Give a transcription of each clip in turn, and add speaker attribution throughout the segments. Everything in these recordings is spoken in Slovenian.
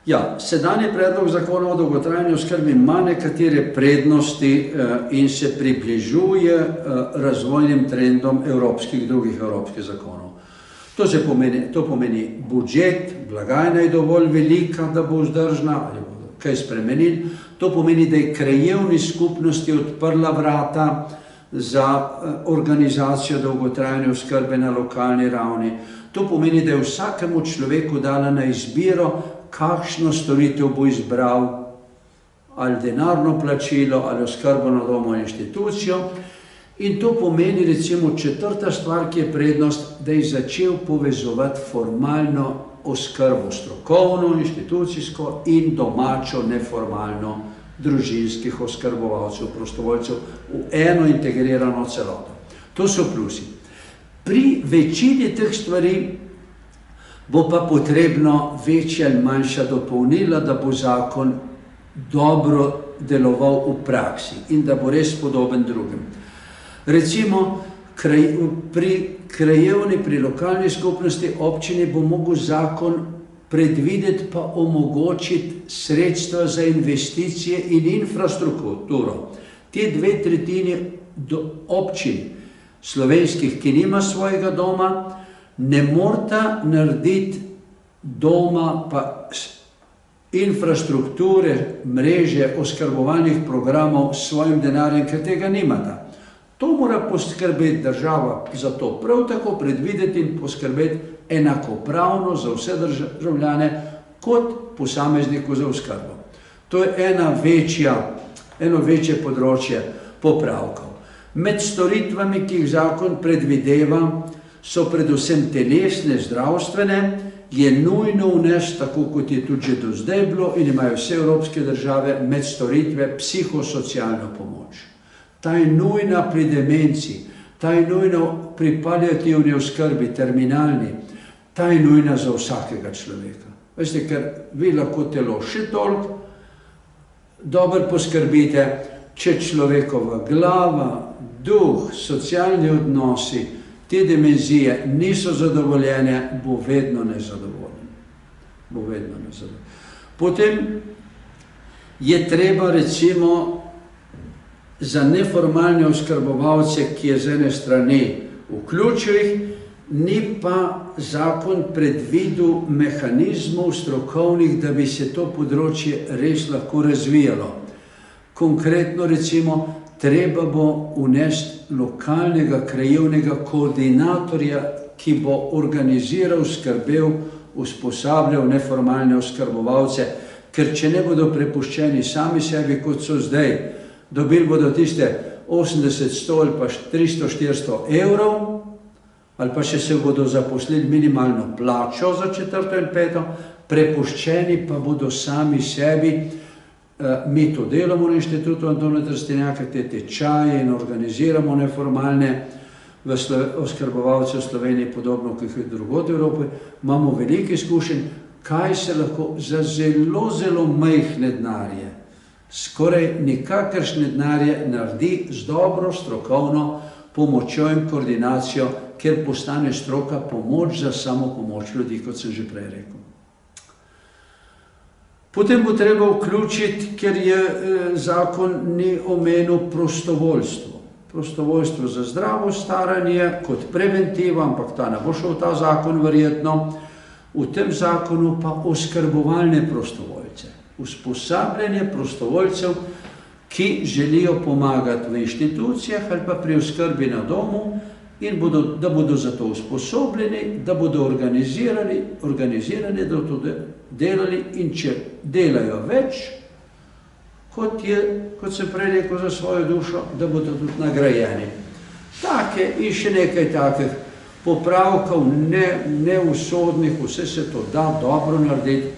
Speaker 1: Ja, sedanji predlog zakona o dolgotrajni oskrbi ima nekatere prednosti in se približuje razvojnim trendom drugih evropskih zakonov. To pomeni budžet, blagajna je dovolj velika, da bo vzdržna, ali bo kaj spremenili. To pomeni, da je krajevni skupnosti odprla vrata za organizacijo dolgotrajne oskrbe na lokalni ravni. To pomeni, da je vsakemu človeku dala na izbiro, kakšno storitev bo izbral, ali denarno plačilo, ali oskrbo na domu ali inštitucijo. In to pomeni, recimo, četrta stvar, ki je prednost, da je začel povezovati formalno oskrbo, strokovno, inštitucijsko in domačo, neformalno, družinskih oskrbovalcev, prostovoljcev v eno integrirano celoto. To so plusi. Pri večini teh stvari bo pa potrebno večja ali manjša dopolnila, da bo zakon dobro deloval v praksi in da bo res podoben drugim. Recimo, pri lokalni skupnosti občini bo mogel zakon predvideti pa omogočiti sredstva za investicije in infrastrukturo. Te 2/3 občin slovenskih, ki nima svojega doma, ne morata narediti doma pa infrastrukture, mreže, oskrbovalnih programov s svojim denarjem, ker tega nimata. To mora poskrbeti država, za to prav tako predvideti in poskrbeti enakopravno za vse državljane kot posamezniku za oskrbo. To je eno večje področje popravkov. Med storitvami, ki jih zakon predvideva, so predvsem telesne, zdravstvene, je nujno vnesti, tako kot je tudi že do zdaj bilo in imajo vse evropske države, med storitve psihosocialno pomoč. Ta je nujna pri demenci, ta je nujna pri paliativni oskrbi, terminalni, ta je nujna za vsakega človeka. Veste, ker vi lahko telo še toliko dobro poskrbite, če človekova glava, duh, socialni odnosi, te dimenzije niso zadovoljene, bo vedno nezadovoljen. Potem je treba, recimo, za neformalne oskrbovalce, ki je z ene strani vključil jih, ni pa zakon predvidel mehanizmov strokovnih, da bi se to področje res lahko razvijalo. Konkretno, recimo, treba bo vnesti lokalnega krajevnega koordinatorja, ki bo organiziral, skrbel, usposabljal neformalne oskrbovalce, ker če ne bodo prepuščeni sami sebi, kot so zdaj, dobili bodo tiste 80, 100 ali pa 300, 400 evrov, ali pa še se bodo zaposlili minimalno plačo za 4. in 5., prepuščeni pa bodo sami sebi. Mi to delamo na Inštitutu Antona Trstenjaka, te tečaje in organiziramo neformalne oskrbovalce v Sloveniji, podobno kot jih drugod v Evropi. Imamo veliko izkušenj, kaj se lahko za zelo, zelo majhne denarje, skoraj nikakršne denarje naredi z dobro strokovno pomočjo in koordinacijo, ker postane stroka pomoč za samopomoč ljudi, kot sem že prej rekel. Potem bo treba vključiti, ker je zakon ni omenil prostovoljstvo. Prostovoljstvo za zdravo staranje kot preventiva, ampak ta ne bo šel v ta zakon verjetno. V tem zakonu pa oskrbovalne prostovoljce. Usposabljanje prostovoljcev, ki želijo pomagati v inštitucijah ali pa pri oskrbi na domu in da bodo za to usposobljeni, da bodo organizirani, da bodo delali in če delajo več, kot sem prej rekel, za svojo dušo, da bodo tudi nagrajeni. Take in še nekaj takih popravkov, neusodnih, vse se to da dobro narediti,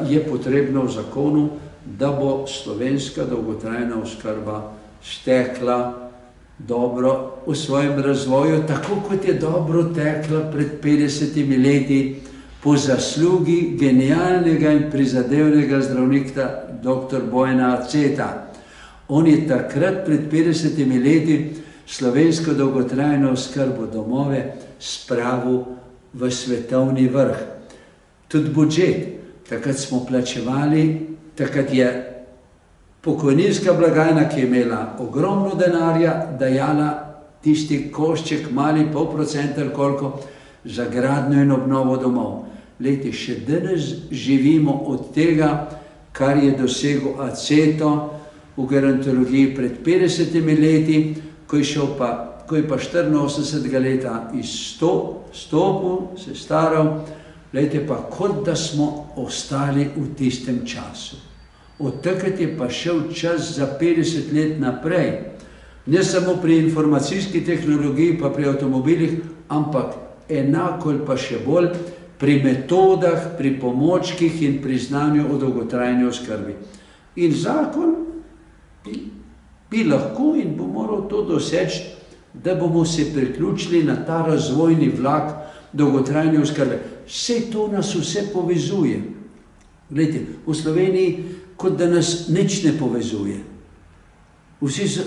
Speaker 1: je potrebno v zakonu, da bo slovenska dolgotrajna oskrba stekla dobro v svojem razvoju, tako kot je dobro tekla pred 50 leti po zaslugi genialnega in prizadevnega zdravnika dr. Bojana Acceta. On je takrat pred 50 leti slovensko dolgotrajno oskrbo domove spravil v svetovni vrh. Tudi budžet. takrat smo plačevali, takrat je pokojninska blagajna, ki je imela ogromno denarja, dajala tisti košček, mali 0,5% ali koliko, za gradnjo in obnovo domov. Glejte, še danes živimo od tega, kar je dosegel Aceto v gerontologiji pred 50 leti, ko je pa 84 leta izstopil, se staral, glejte pa, kot da smo ostali v tistem času. Od takrat je pa šel čas za 50 let naprej. Ne samo pri informacijski tehnologiji, pa pri avtomobilih, ampak enako ali pa še bolj pri metodah, pri pomočkih in pri znanju o dolgotrajni oskrbi. In zakon bi lahko in bo moral to doseči, da bomo se priključili na ta razvojni vlak dolgotrajne oskrbe. Vse to nas vse povezuje. Glejte, v Sloveniji kot da nas nič ne povezuje. Vsi so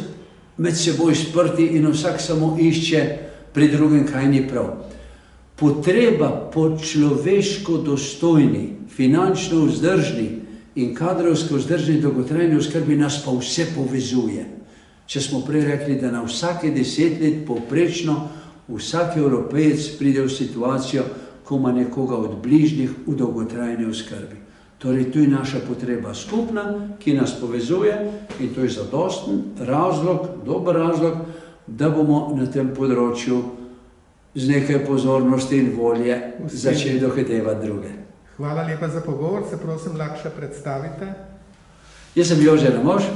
Speaker 1: med seboj sprti in vsak samo išče pri drugem, kaj ni prav. Potreba po človeško dostojni, finančno vzdržni in kadrovsko vzdržni dolgotrajni oskrbi nas pa vse povezuje. Če smo prej rekli, da na vsake 10 let povprečno vsak Evropejec pride v situacijo, ko ima nekoga od bližnjih v dolgotrajni oskrbi. Torej, to je naša potreba skupna, ki nas povezuje in to je zadosten razlog, dober razlog, da bomo na tem področju z nekaj pozornosti in volje začeli dohitevati druge.
Speaker 2: Hvala lepa za pogovor, se prosim lahko še predstavite.
Speaker 1: Jaz sem Jože Ramoš,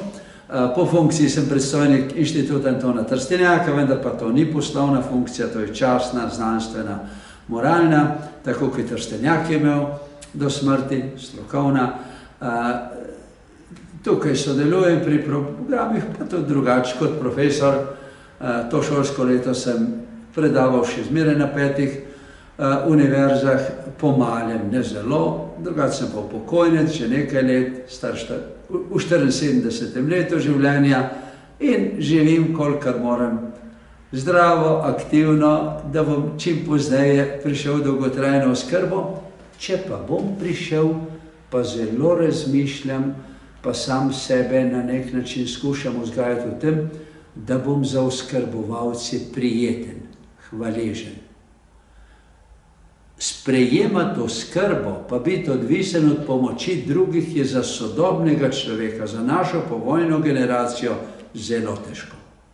Speaker 1: po funkciji sem predstojnik Inštituta Antona Trstenjaka, vendar pa to ni poslovna funkcija, to je častna, znanstvena, moralna, tako kot Trstenjak je imel do smrti, strokovna. Tukaj sodelujem pri programih, pa tudi drugače kot profesor. To šolsko leto sem predaval še zmeraj na 5 univerzah, po malem ne zelo, drugače sem pa pokojnec, že nekaj let, star v 74. letu življenja in živim, kolikor moram, zdravo, aktivno, da bom čim pozneje prišel v dolgotrajno oskrbo. Če pa bom prišel, pa zelo razmišljam, pa sam sebe na nek način skušam vzgajati v tem, da bom za oskrbovalce prijeten, hvaležen. Sprejemati oskrbo, pa biti odvisen od pomoči drugih, je za sodobnega človeka, za našo povojno generacijo zelo težko.